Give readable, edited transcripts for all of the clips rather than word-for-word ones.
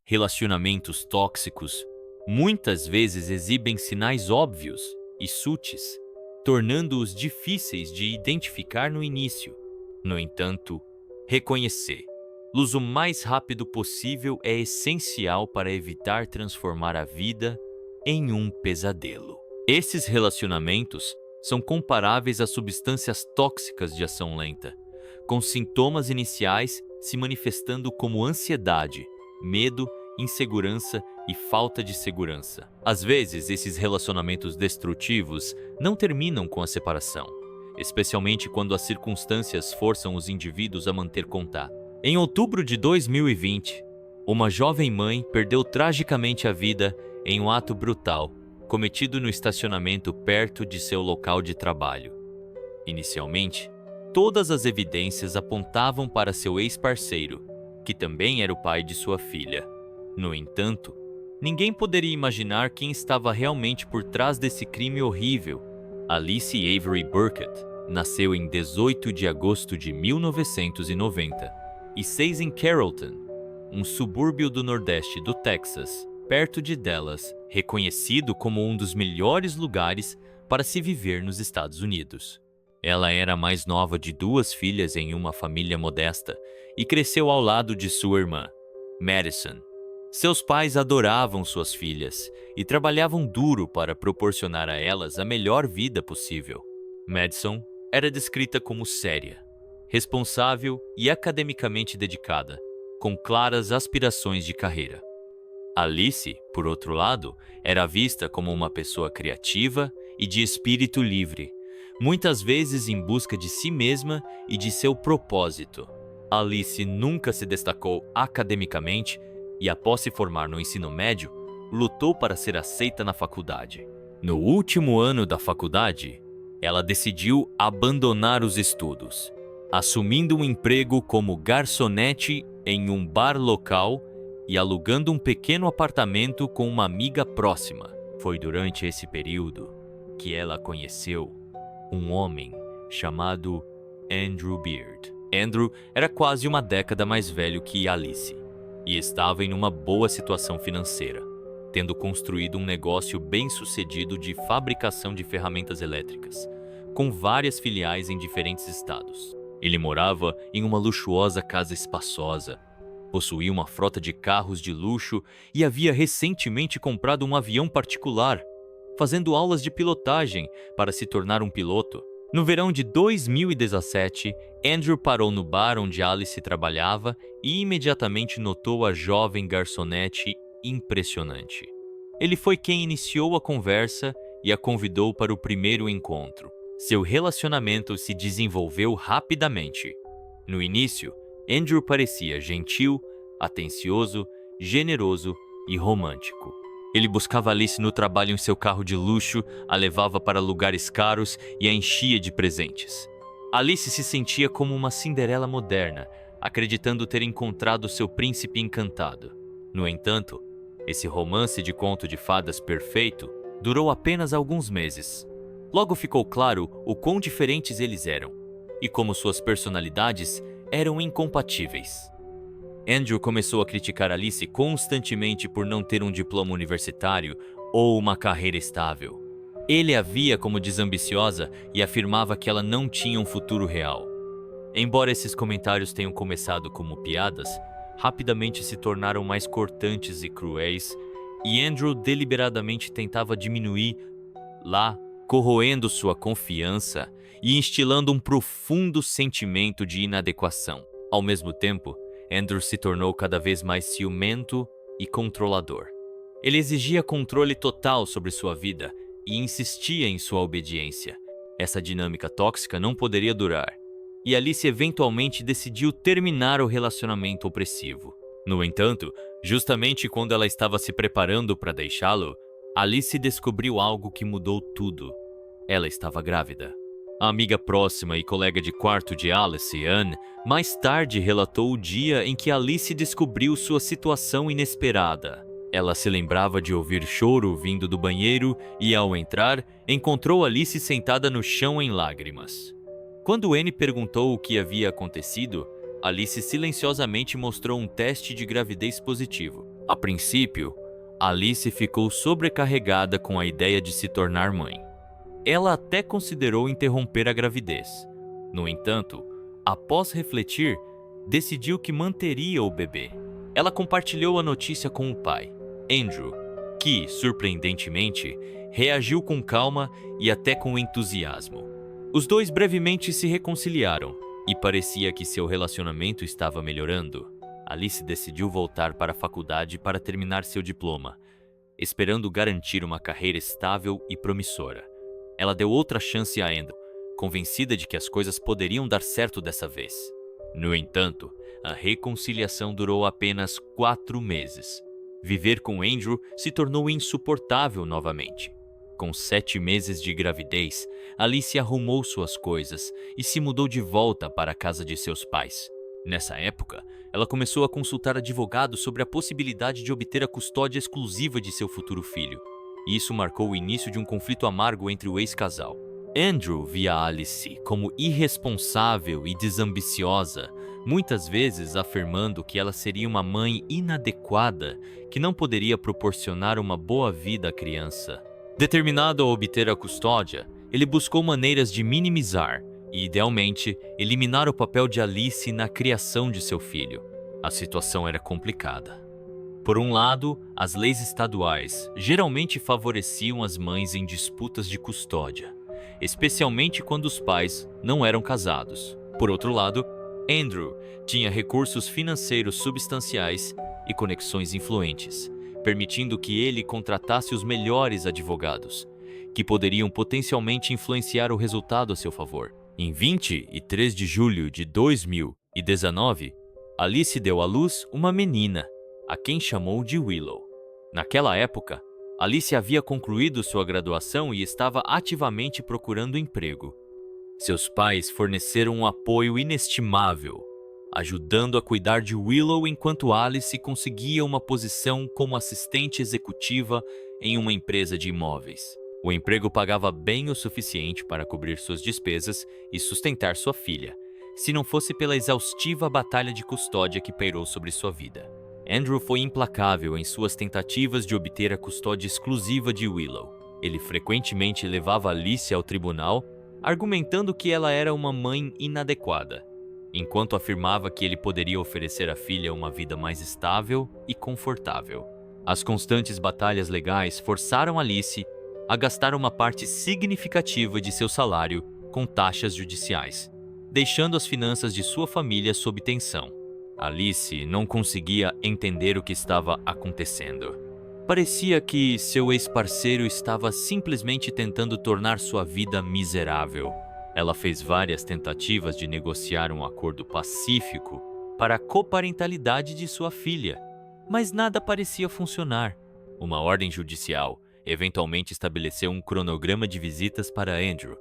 Relacionamentos tóxicos muitas vezes exibem sinais óbvios e sutis, tornando-os difíceis de identificar no início. No entanto, reconhecê-los o mais rápido possível é essencial para evitar transformar a vida em um pesadelo. Esses relacionamentos são comparáveis a substâncias tóxicas de ação lenta, com sintomas iniciais se manifestando como ansiedade, medo, insegurança e falta de segurança. Às vezes, esses relacionamentos destrutivos não terminam com a separação, especialmente quando as circunstâncias forçam os indivíduos a manter contato. Em outubro de 2020, uma jovem mãe perdeu tragicamente a vida em um ato brutal cometido no estacionamento perto de seu local de trabalho. Inicialmente, todas as evidências apontavam para seu ex-parceiro, que também era o pai de sua filha. No entanto, ninguém poderia imaginar quem estava realmente por trás desse crime horrível. Alice Avery Burkett nasceu em 18 de agosto de 1990 e 6 em Carrollton, um subúrbio do nordeste do Texas, perto de Dallas, reconhecido como um dos melhores lugares para se viver nos Estados Unidos. Ela era a mais nova de 2 filhas em uma família modesta e cresceu ao lado de sua irmã, Madison. Seus pais adoravam suas filhas e trabalhavam duro para proporcionar a elas a melhor vida possível. Madison era descrita como séria, responsável e academicamente dedicada, com claras aspirações de carreira. Alice, por outro lado, era vista como uma pessoa criativa e de espírito livre, muitas vezes em busca de si mesma e de seu propósito. Alice nunca se destacou academicamente e, após se formar no ensino médio, lutou para ser aceita na faculdade. No último ano da faculdade, ela decidiu abandonar os estudos, assumindo um emprego como garçonete em um bar local e alugando um pequeno apartamento com uma amiga próxima. Foi durante esse período que ela conheceu um homem chamado Andrew Beard. Andrew era quase uma década mais velho que Alice e estava em uma boa situação financeira, tendo construído um negócio bem-sucedido de fabricação de ferramentas elétricas, com várias filiais em diferentes estados. Ele morava em uma luxuosa casa espaçosa, possuía uma frota de carros de luxo e havia recentemente comprado um avião particular, fazendo aulas de pilotagem para se tornar um piloto. No verão de 2017, Andrew parou no bar onde Alice trabalhava e imediatamente notou a jovem garçonete impressionante. Ele foi quem iniciou a conversa e a convidou para o primeiro encontro. Seu relacionamento se desenvolveu rapidamente. No início, Andrew parecia gentil, atencioso, generoso e romântico. Ele buscava Alice no trabalho em seu carro de luxo, a levava para lugares caros e a enchia de presentes. Alice se sentia como uma Cinderela moderna, acreditando ter encontrado seu príncipe encantado. No entanto, esse romance de conto de fadas perfeito durou apenas alguns meses. Logo ficou claro o quão diferentes eles eram e como suas personalidades eram incompatíveis. Andrew começou a criticar Alice constantemente por não ter um diploma universitário ou uma carreira estável. Ele a via como desambiciosa e afirmava que ela não tinha um futuro real. Embora esses comentários tenham começado como piadas, rapidamente se tornaram mais cortantes e cruéis, e Andrew deliberadamente tentava diminuí-la, corroendo sua confiança e instilando um profundo sentimento de inadequação. Ao mesmo tempo, Andrew se tornou cada vez mais ciumento e controlador. Ele exigia controle total sobre sua vida e insistia em sua obediência. Essa dinâmica tóxica não poderia durar, e Alice eventualmente decidiu terminar o relacionamento opressivo. No entanto, justamente quando ela estava se preparando para deixá-lo, Alice descobriu algo que mudou tudo. Ela estava grávida. A amiga próxima e colega de quarto de Alice, Anne, mais tarde relatou o dia em que Alice descobriu sua situação inesperada. Ela se lembrava de ouvir choro vindo do banheiro e, ao entrar, encontrou Alice sentada no chão em lágrimas. Quando Anne perguntou o que havia acontecido, Alice silenciosamente mostrou um teste de gravidez positivo. A princípio, Alice ficou sobrecarregada com a ideia de se tornar mãe. Ela até considerou interromper a gravidez. No entanto, após refletir, decidiu que manteria o bebê. Ela compartilhou a notícia com o pai, Andrew, que, surpreendentemente, reagiu com calma e até com entusiasmo. Os dois brevemente se reconciliaram e parecia que seu relacionamento estava melhorando. Alice decidiu voltar para a faculdade para terminar seu diploma, esperando garantir uma carreira estável e promissora. Ela deu outra chance a Andrew, convencida de que as coisas poderiam dar certo dessa vez. No entanto, a reconciliação durou apenas 4 meses. Viver com Andrew se tornou insuportável novamente. Com 7 meses de gravidez, Alice arrumou suas coisas e se mudou de volta para a casa de seus pais. Nessa época, ela começou a consultar advogados sobre a possibilidade de obter a custódia exclusiva de seu futuro filho. E isso marcou o início de um conflito amargo entre o ex-casal. Andrew via Alice como irresponsável e desambiciosa, muitas vezes afirmando que ela seria uma mãe inadequada que não poderia proporcionar uma boa vida à criança. Determinado a obter a custódia, ele buscou maneiras de minimizar e, idealmente, eliminar o papel de Alice na criação de seu filho. A situação era complicada. Por um lado, as leis estaduais geralmente favoreciam as mães em disputas de custódia, especialmente quando os pais não eram casados. Por outro lado, Andrew tinha recursos financeiros substanciais e conexões influentes, permitindo que ele contratasse os melhores advogados, que poderiam potencialmente influenciar o resultado a seu favor. Em 23 de julho de 2019, Alice deu à luz uma menina, a quem chamou de Willow. Naquela época, Alice havia concluído sua graduação e estava ativamente procurando emprego. Seus pais forneceram um apoio inestimável, ajudando a cuidar de Willow enquanto Alice conseguia uma posição como assistente executiva em uma empresa de imóveis. O emprego pagava bem o suficiente para cobrir suas despesas e sustentar sua filha, se não fosse pela exaustiva batalha de custódia que pairou sobre sua vida. Andrew foi implacável em suas tentativas de obter a custódia exclusiva de Willow. Ele frequentemente levava Alice ao tribunal, argumentando que ela era uma mãe inadequada, enquanto afirmava que ele poderia oferecer à filha uma vida mais estável e confortável. As constantes batalhas legais forçaram Alice a gastar uma parte significativa de seu salário com taxas judiciais, deixando as finanças de sua família sob tensão. Alice não conseguia entender o que estava acontecendo. Parecia que seu ex-parceiro estava simplesmente tentando tornar sua vida miserável. Ela fez várias tentativas de negociar um acordo pacífico para a coparentalidade de sua filha, mas nada parecia funcionar. Uma ordem judicial eventualmente estabeleceu um cronograma de visitas para Andrew,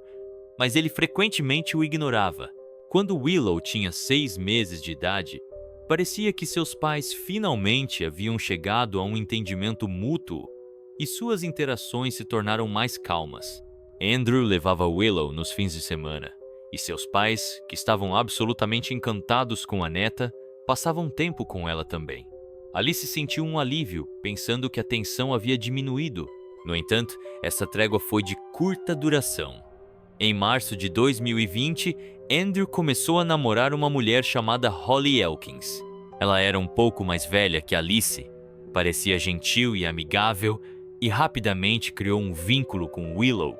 mas ele frequentemente o ignorava. Quando Willow tinha 6 meses de idade, parecia que seus pais finalmente haviam chegado a um entendimento mútuo e suas interações se tornaram mais calmas. Andrew levava Willow nos fins de semana, e seus pais, que estavam absolutamente encantados com a neta, passavam tempo com ela também. Alice sentiu um alívio, pensando que a tensão havia diminuído. No entanto, essa trégua foi de curta duração. Em março de 2020, Andrew começou a namorar uma mulher chamada Holly Elkins. Ela era um pouco mais velha que Alice, parecia gentil e amigável e rapidamente criou um vínculo com Willow,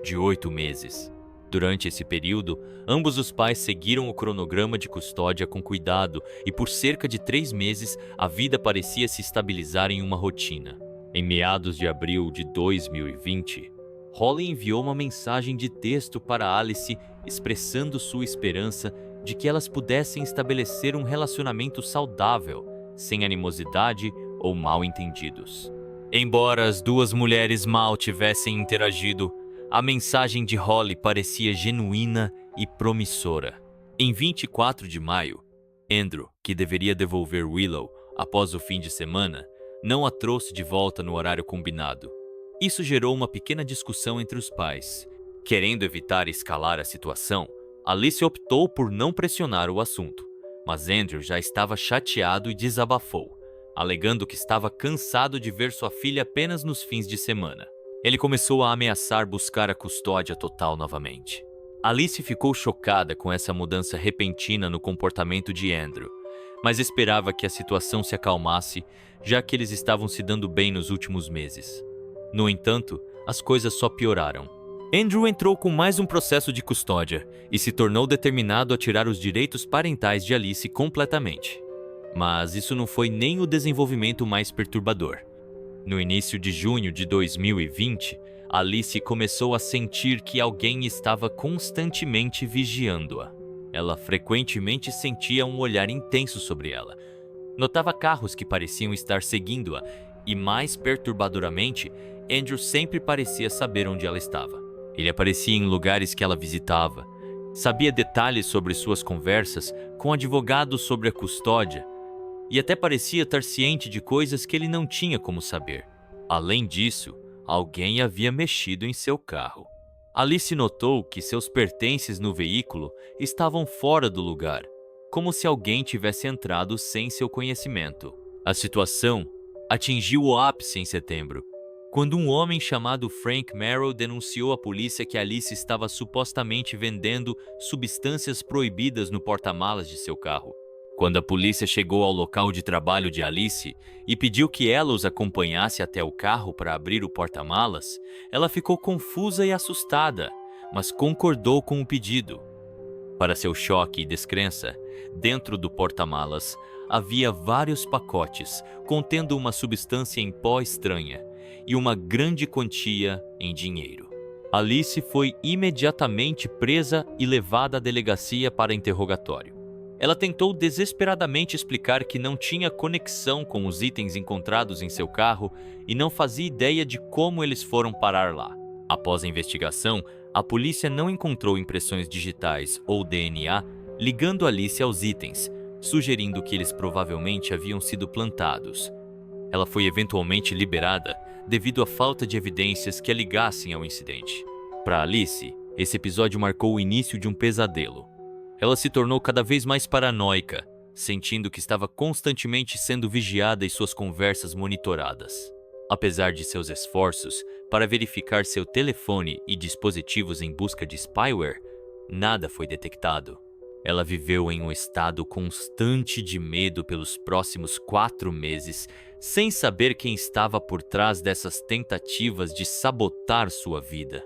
de 8 meses. Durante esse período, ambos os pais seguiram o cronograma de custódia com cuidado e por cerca de 3 meses a vida parecia se estabilizar em uma rotina. Em meados de abril de 2020, Holly enviou uma mensagem de texto para Alice expressando sua esperança de que elas pudessem estabelecer um relacionamento saudável, sem animosidade ou mal-entendidos. Embora as duas mulheres mal tivessem interagido, a mensagem de Holly parecia genuína e promissora. Em 24 de maio, Andrew, que deveria devolver Willow após o fim de semana, não a trouxe de volta no horário combinado. Isso gerou uma pequena discussão entre os pais. Querendo evitar escalar a situação, Alice optou por não pressionar o assunto, mas Andrew já estava chateado e desabafou. alegando que estava cansado de ver sua filha apenas nos fins de semana. Ele começou a ameaçar buscar a custódia total novamente. Alice ficou chocada com essa mudança repentina no comportamento de Andrew, mas esperava que a situação se acalmasse, já que eles estavam se dando bem nos últimos meses. No entanto, as coisas só pioraram. Andrew entrou com mais um processo de custódia e se tornou determinado a tirar os direitos parentais de Alice completamente. Mas isso não foi nem o desenvolvimento mais perturbador. No início de junho de 2020, Alice começou a sentir que alguém estava constantemente vigiando-a. Ela frequentemente sentia um olhar intenso sobre ela. Notava carros que pareciam estar seguindo-a e, mais perturbadoramente, Andrew sempre parecia saber onde ela estava. Ele aparecia em lugares que ela visitava, sabia detalhes sobre suas conversas com advogados sobre a custódia e até parecia estar ciente de coisas que ele não tinha como saber. Além disso, alguém havia mexido em seu carro. Alice notou que seus pertences no veículo estavam fora do lugar, como se alguém tivesse entrado sem seu conhecimento. A situação atingiu o ápice em setembro, quando um homem chamado Frank Merrill denunciou à polícia que Alice estava supostamente vendendo substâncias proibidas no porta-malas de seu carro. Quando a polícia chegou ao local de trabalho de Alice e pediu que ela os acompanhasse até o carro para abrir o porta-malas, ela ficou confusa e assustada, mas concordou com o pedido. Para seu choque e descrença, dentro do porta-malas havia vários pacotes contendo uma substância em pó estranha e uma grande quantia em dinheiro. Alice foi imediatamente presa e levada à delegacia para interrogatório. Ela tentou desesperadamente explicar que não tinha conexão com os itens encontrados em seu carro e não fazia ideia de como eles foram parar lá. Após a investigação, a polícia não encontrou impressões digitais ou DNA ligando Alice aos itens, sugerindo que eles provavelmente haviam sido plantados. Ela foi eventualmente liberada devido à falta de evidências que a ligassem ao incidente. Para Alice, esse episódio marcou o início de um pesadelo. Ela se tornou cada vez mais paranoica, sentindo que estava constantemente sendo vigiada e suas conversas monitoradas. Apesar de seus esforços para verificar seu telefone e dispositivos em busca de spyware, nada foi detectado. Ela viveu em um estado constante de medo pelos próximos 4 meses, sem saber quem estava por trás dessas tentativas de sabotar sua vida.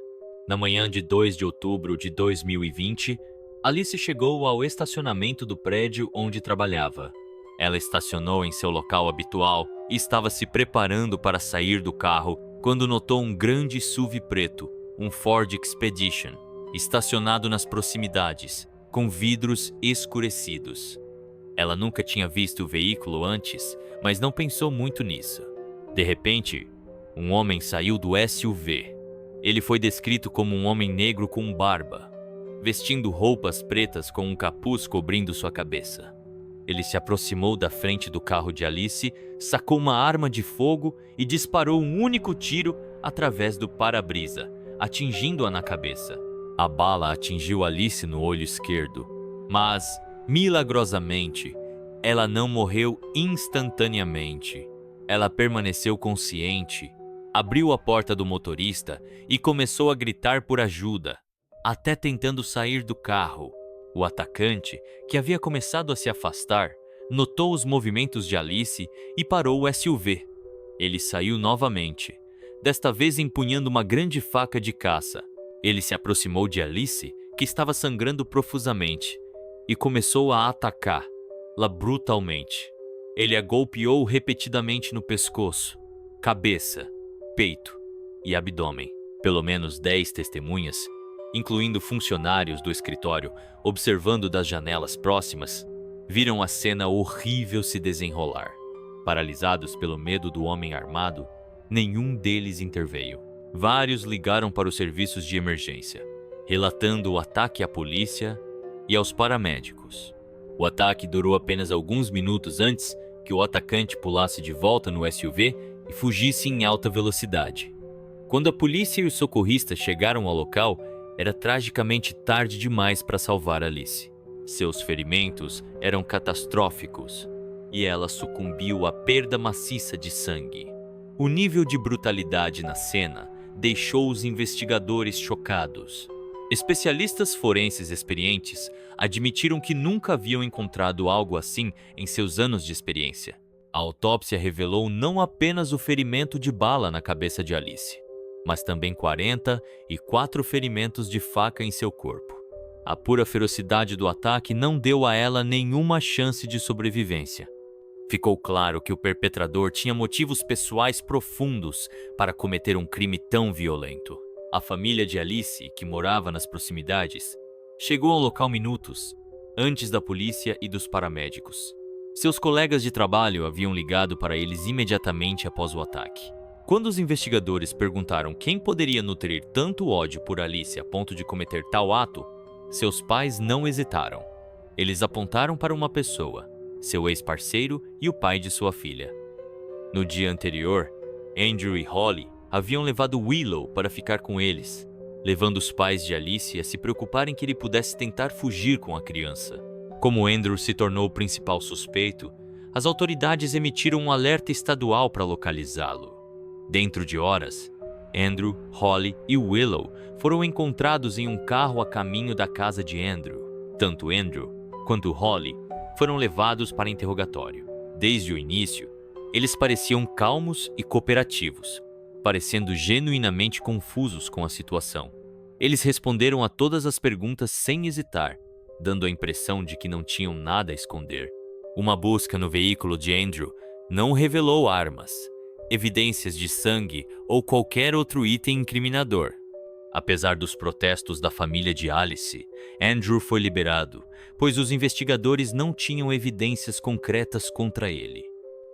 Na manhã de 2 de outubro de 2020, Alice chegou ao estacionamento do prédio onde trabalhava. Ela estacionou em seu local habitual e estava se preparando para sair do carro quando notou um grande SUV preto, um Ford Expedition, estacionado nas proximidades, com vidros escurecidos. Ela nunca tinha visto o veículo antes, mas não pensou muito nisso. De repente, um homem saiu do SUV. Ele foi descrito como um homem negro com barba, vestindo roupas pretas com um capuz cobrindo sua cabeça. Ele se aproximou da frente do carro de Alice, sacou uma arma de fogo e disparou um único tiro através do para-brisa, atingindo-a na cabeça. A bala atingiu Alice no olho esquerdo, mas, milagrosamente, ela não morreu instantaneamente. Ela permaneceu consciente, abriu a porta do motorista e começou a gritar por ajuda, até tentando sair do carro. O atacante, que havia começado a se afastar, notou os movimentos de Alice e parou o SUV. Ele saiu novamente, desta vez empunhando uma grande faca de caça. Ele se aproximou de Alice, que estava sangrando profusamente, e começou a atacá-la brutalmente. Ele a golpeou repetidamente no pescoço, cabeça, peito e abdômen. Pelo menos 10 testemunhas, incluindo funcionários do escritório, observando das janelas próximas, viram a cena horrível se desenrolar. Paralisados pelo medo do homem armado, nenhum deles interveio. Vários ligaram para os serviços de emergência, relatando o ataque à polícia e aos paramédicos. O ataque durou apenas alguns minutos antes que o atacante pulasse de volta no SUV e fugisse em alta velocidade. Quando a polícia e os socorristas chegaram ao local, era tragicamente tarde demais para salvar Alice. Seus ferimentos eram catastróficos. e ela sucumbiu à perda maciça de sangue. O nível de brutalidade na cena deixou os investigadores chocados. Especialistas forenses experientes admitiram que nunca haviam encontrado algo assim em seus anos de experiência. A autópsia revelou não apenas o ferimento de bala na cabeça de Alice, mas também 44 ferimentos de faca em seu corpo. A pura ferocidade do ataque não deu a ela nenhuma chance de sobrevivência. Ficou claro que o perpetrador tinha motivos pessoais profundos para cometer um crime tão violento. A família de Alice, que morava nas proximidades, chegou ao local minutos antes da polícia e dos paramédicos. Seus colegas de trabalho haviam ligado para eles imediatamente após o ataque. Quando os investigadores perguntaram quem poderia nutrir tanto ódio por Alice a ponto de cometer tal ato, seus pais não hesitaram. Eles apontaram para uma pessoa, seu ex-parceiro e o pai de sua filha. No dia anterior, Andrew e Holly haviam levado Willow para ficar com eles, levando os pais de Alice a se preocuparem que ele pudesse tentar fugir com a criança. Como Andrew se tornou o principal suspeito, as autoridades emitiram um alerta estadual para localizá-lo. Dentro de horas, Andrew, Holly e Willow foram encontrados em um carro a caminho da casa de Andrew. Tanto Andrew quanto Holly foram levados para interrogatório. Desde o início, eles pareciam calmos e cooperativos, parecendo genuinamente confusos com a situação. Eles responderam a todas as perguntas sem hesitar, dando a impressão de que não tinham nada a esconder. Uma busca no veículo de Andrew não revelou armas, evidências de sangue ou qualquer outro item incriminador. Apesar dos protestos da família de Alice, Andrew foi liberado, pois os investigadores não tinham evidências concretas contra ele.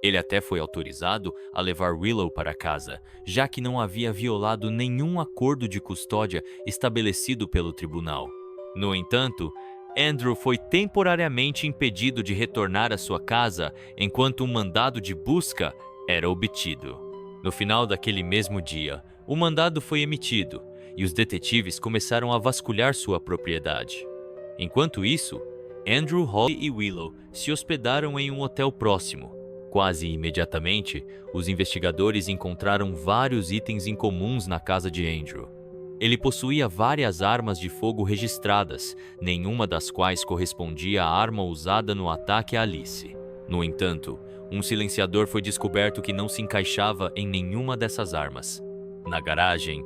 Ele até foi autorizado a levar Willow para casa, já que não havia violado nenhum acordo de custódia estabelecido pelo tribunal. No entanto, Andrew foi temporariamente impedido de retornar à sua casa enquanto um mandado de busca era obtido. No final daquele mesmo dia, o mandado foi emitido e os detetives começaram a vasculhar sua propriedade. Enquanto isso, Andrew, Holly e Willow se hospedaram em um hotel próximo. Quase imediatamente, os investigadores encontraram vários itens incomuns na casa de Andrew. Ele possuía várias armas de fogo registradas, nenhuma das quais correspondia à arma usada no ataque a Alice. No entanto, um silenciador foi descoberto que não se encaixava em nenhuma dessas armas. Na garagem,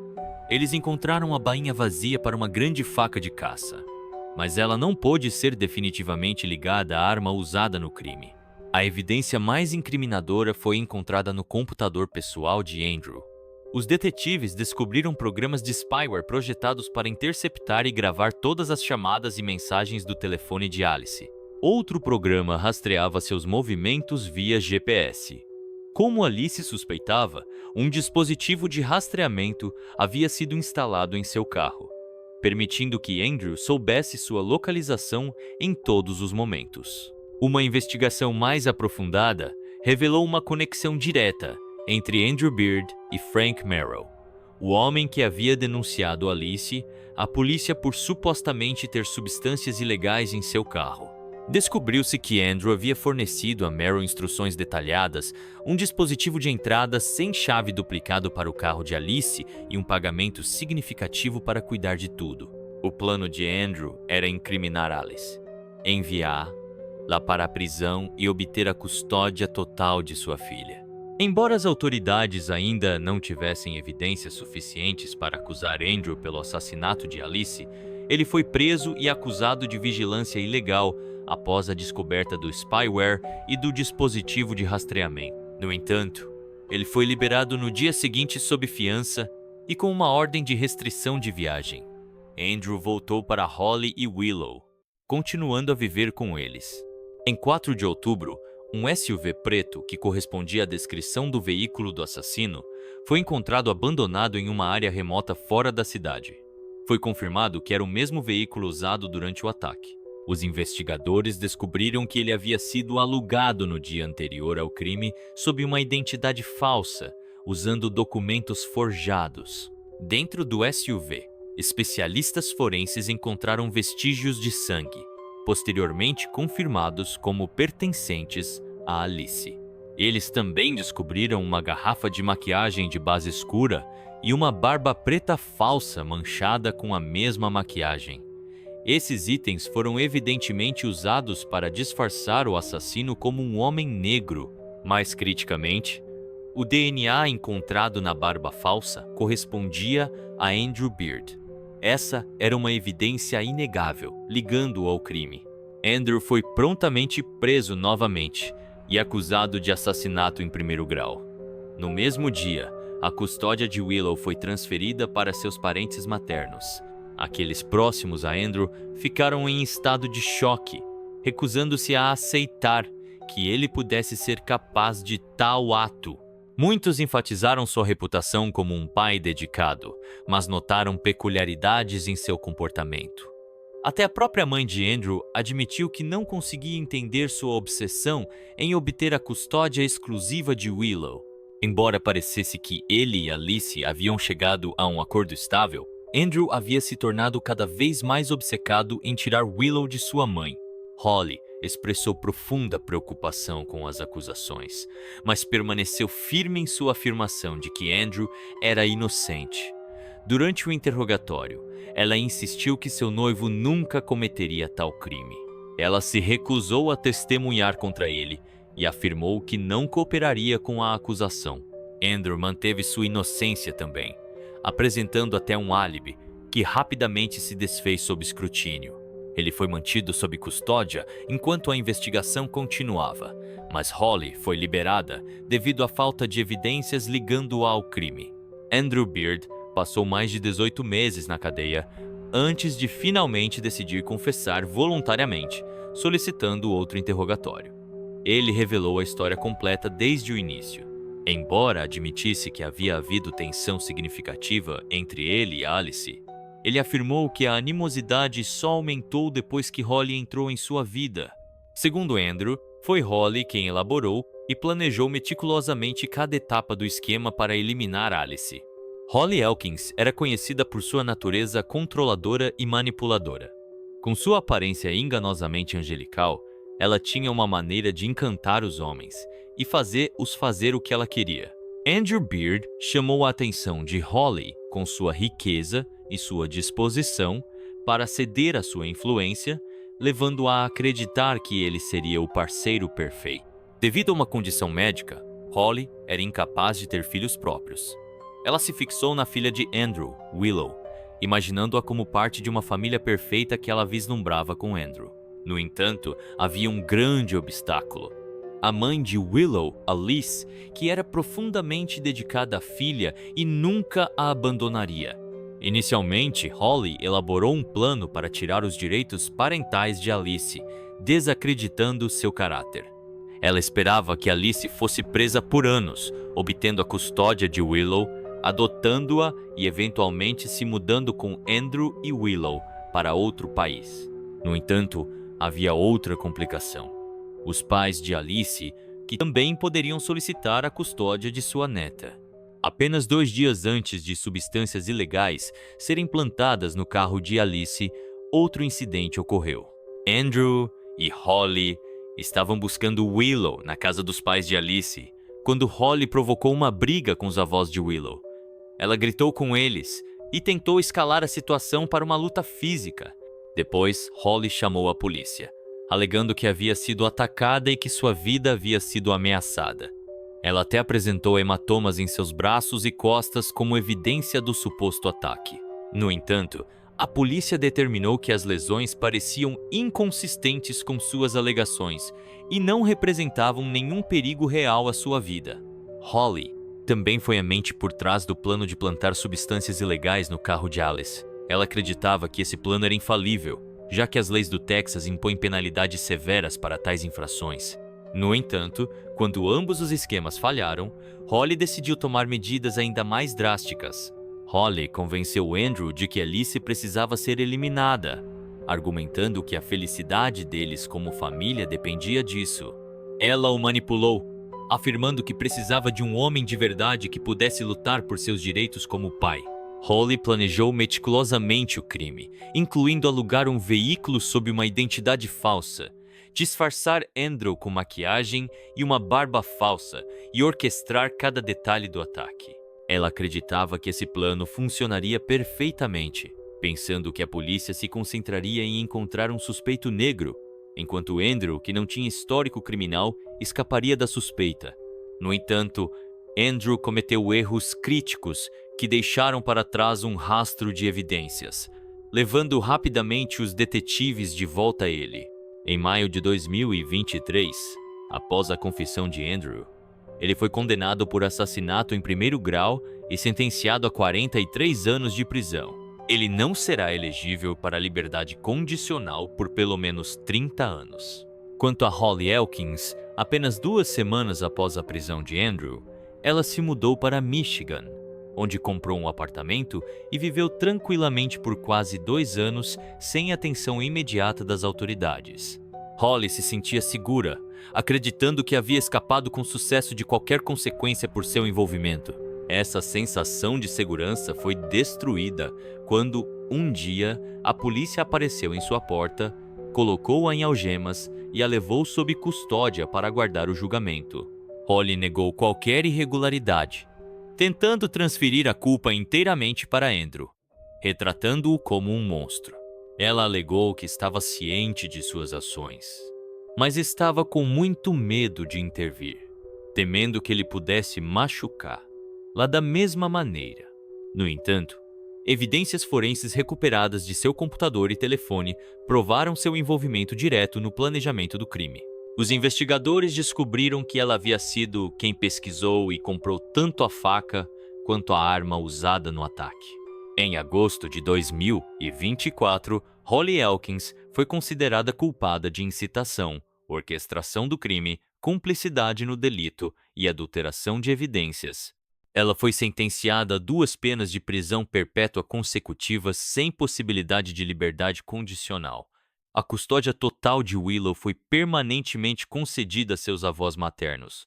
eles encontraram a bainha vazia para uma grande faca de caça, mas ela não pôde ser definitivamente ligada à arma usada no crime. A evidência mais incriminadora foi encontrada no computador pessoal de Andrew. Os detetives descobriram programas de spyware projetados para interceptar e gravar todas as chamadas e mensagens do telefone de Alice. Outro programa rastreava seus movimentos via GPS. Como Alice suspeitava, um dispositivo de rastreamento havia sido instalado em seu carro, permitindo que Andrew soubesse sua localização em todos os momentos. Uma investigação mais aprofundada revelou uma conexão direta entre Andrew Beard e Frank Merrill, o homem que havia denunciado Alice à polícia por supostamente ter substâncias ilegais em seu carro. Descobriu-se que Andrew havia fornecido a Merrill instruções detalhadas, um dispositivo de entrada sem chave duplicado para o carro de Alice e um pagamento significativo para cuidar de tudo. O plano de Andrew era incriminar Alice, enviá-la para a prisão e obter a custódia total de sua filha. Embora as autoridades ainda não tivessem evidências suficientes para acusar Andrew pelo assassinato de Alice, ele foi preso e acusado de vigilância ilegal após a descoberta do spyware e do dispositivo de rastreamento. No entanto, ele foi liberado no dia seguinte sob fiança e com uma ordem de restrição de viagem. Andrew voltou para Holly e Willow, continuando a viver com eles. Em 4 de outubro, um SUV preto que correspondia à descrição do veículo do assassino foi encontrado abandonado em uma área remota fora da cidade. Foi confirmado que era o mesmo veículo usado durante o ataque. Os investigadores descobriram que ele havia sido alugado no dia anterior ao crime sob uma identidade falsa, usando documentos forjados. Dentro do SUV, especialistas forenses encontraram vestígios de sangue, posteriormente confirmados como pertencentes a Alice. Eles também descobriram uma garrafa de maquiagem de base escura e uma barba preta falsa manchada com a mesma maquiagem. Esses itens foram evidentemente usados para disfarçar o assassino como um homem negro. Mais criticamente, o DNA encontrado na barba falsa correspondia a Andrew Beard. Essa era uma evidência inegável, ligando-o ao crime. Andrew foi prontamente preso novamente e acusado de assassinato em primeiro grau. No mesmo dia, a custódia de Willow foi transferida para seus parentes maternos. Aqueles próximos a Andrew ficaram em estado de choque, recusando-se a aceitar que ele pudesse ser capaz de tal ato. Muitos enfatizaram sua reputação como um pai dedicado, mas notaram peculiaridades em seu comportamento. Até a própria mãe de Andrew admitiu que não conseguia entender sua obsessão em obter a custódia exclusiva de Willow. Embora parecesse que ele e Alice haviam chegado a um acordo estável, Andrew havia se tornado cada vez mais obcecado em tirar Willow de sua mãe. Holly expressou profunda preocupação com as acusações, mas permaneceu firme em sua afirmação de que Andrew era inocente. Durante o interrogatório, ela insistiu que seu noivo nunca cometeria tal crime. Ela se recusou a testemunhar contra ele e afirmou que não cooperaria com a acusação. Andrew manteve sua inocência também, apresentando até um álibi que rapidamente se desfez sob escrutínio. Ele foi mantido sob custódia enquanto a investigação continuava, mas Holly foi liberada devido à falta de evidências ligando-a ao crime. Andrew Beard passou mais de 18 meses na cadeia antes de finalmente decidir confessar voluntariamente, solicitando outro interrogatório. Ele revelou a história completa desde o início. Embora admitisse que havia havido tensão significativa entre ele e Alice, ele afirmou que a animosidade só aumentou depois que Holly entrou em sua vida. Segundo Andrew, foi Holly quem elaborou e planejou meticulosamente cada etapa do esquema para eliminar Alice. Holly Elkins era conhecida por sua natureza controladora e manipuladora. Com sua aparência enganosamente angelical, ela tinha uma maneira de encantar os homens e fazer-os fazer o que ela queria. Andrew Beard chamou a atenção de Holly com sua riqueza e sua disposição para ceder à sua influência, levando-a a acreditar que ele seria o parceiro perfeito. Devido a uma condição médica, Holly era incapaz de ter filhos próprios. Ela se fixou na filha de Andrew, Willow, imaginando-a como parte de uma família perfeita que ela vislumbrava com Andrew. No entanto, havia um grande obstáculo. A mãe de Willow, Alice, que era profundamente dedicada à filha e nunca a abandonaria. Inicialmente, Holly elaborou um plano para tirar os direitos parentais de Alice, desacreditando seu caráter. Ela esperava que Alice fosse presa por anos, obtendo a custódia de Willow, adotando-a e eventualmente se mudando com Andrew e Willow para outro país. No entanto, havia outra complicação. Os pais de Alice, que também poderiam solicitar a custódia de sua neta. Apenas 2 dias antes de substâncias ilegais serem plantadas no carro de Alice, outro incidente ocorreu. Andrew e Holly estavam buscando Willow na casa dos pais de Alice, quando Holly provocou uma briga com os avós de Willow. Ela gritou com eles e tentou escalar a situação para uma luta física. Depois, Holly chamou a polícia, alegando que havia sido atacada e que sua vida havia sido ameaçada. Ela até apresentou hematomas em seus braços e costas como evidência do suposto ataque. No entanto, a polícia determinou que as lesões pareciam inconsistentes com suas alegações e não representavam nenhum perigo real à sua vida. Holly também foi a mente por trás do plano de plantar substâncias ilegais no carro de Alice. Ela acreditava que esse plano era infalível, já que as leis do Texas impõem penalidades severas para tais infrações. No entanto, quando ambos os esquemas falharam, Holly decidiu tomar medidas ainda mais drásticas. Holly convenceu Andrew de que Alice precisava ser eliminada, argumentando que a felicidade deles como família dependia disso. Ela o manipulou, afirmando que precisava de um homem de verdade que pudesse lutar por seus direitos como pai. Holly planejou meticulosamente o crime, incluindo alugar um veículo sob uma identidade falsa, disfarçar Andrew com maquiagem e uma barba falsa e orquestrar cada detalhe do ataque. Ela acreditava que esse plano funcionaria perfeitamente, pensando que a polícia se concentraria em encontrar um suspeito negro, enquanto Andrew, que não tinha histórico criminal, escaparia da suspeita. No entanto, Andrew cometeu erros críticos que deixaram para trás um rastro de evidências, levando rapidamente os detetives de volta a ele. Em maio de 2023, após a confissão de Andrew, ele foi condenado por assassinato em primeiro grau e sentenciado a 43 anos de prisão. Ele não será elegível para a liberdade condicional por pelo menos 30 anos. Quanto a Holly Elkins, apenas 2 semanas após a prisão de Andrew, ela se mudou para Michigan, onde comprou um apartamento e viveu tranquilamente por quase 2 anos sem atenção imediata das autoridades. Holly se sentia segura, acreditando que havia escapado com sucesso de qualquer consequência por seu envolvimento. Essa sensação de segurança foi destruída quando, um dia, a polícia apareceu em sua porta, colocou-a em algemas e a levou sob custódia para aguardar o julgamento. Holly negou qualquer irregularidade, tentando transferir a culpa inteiramente para Andrew, retratando-o como um monstro. Ela alegou que estava ciente de suas ações, mas estava com muito medo de intervir, temendo que ele pudesse machucá-la da mesma maneira. No entanto, evidências forenses recuperadas de seu computador e telefone provaram seu envolvimento direto no planejamento do crime. Os investigadores descobriram que ela havia sido quem pesquisou e comprou tanto a faca quanto a arma usada no ataque. Em agosto de 2024, Holly Elkins foi considerada culpada de incitação, orquestração do crime, cumplicidade no delito e adulteração de evidências. Ela foi sentenciada a 2 penas de prisão perpétua consecutivas sem possibilidade de liberdade condicional. A custódia total de Willow foi permanentemente concedida a seus avós maternos,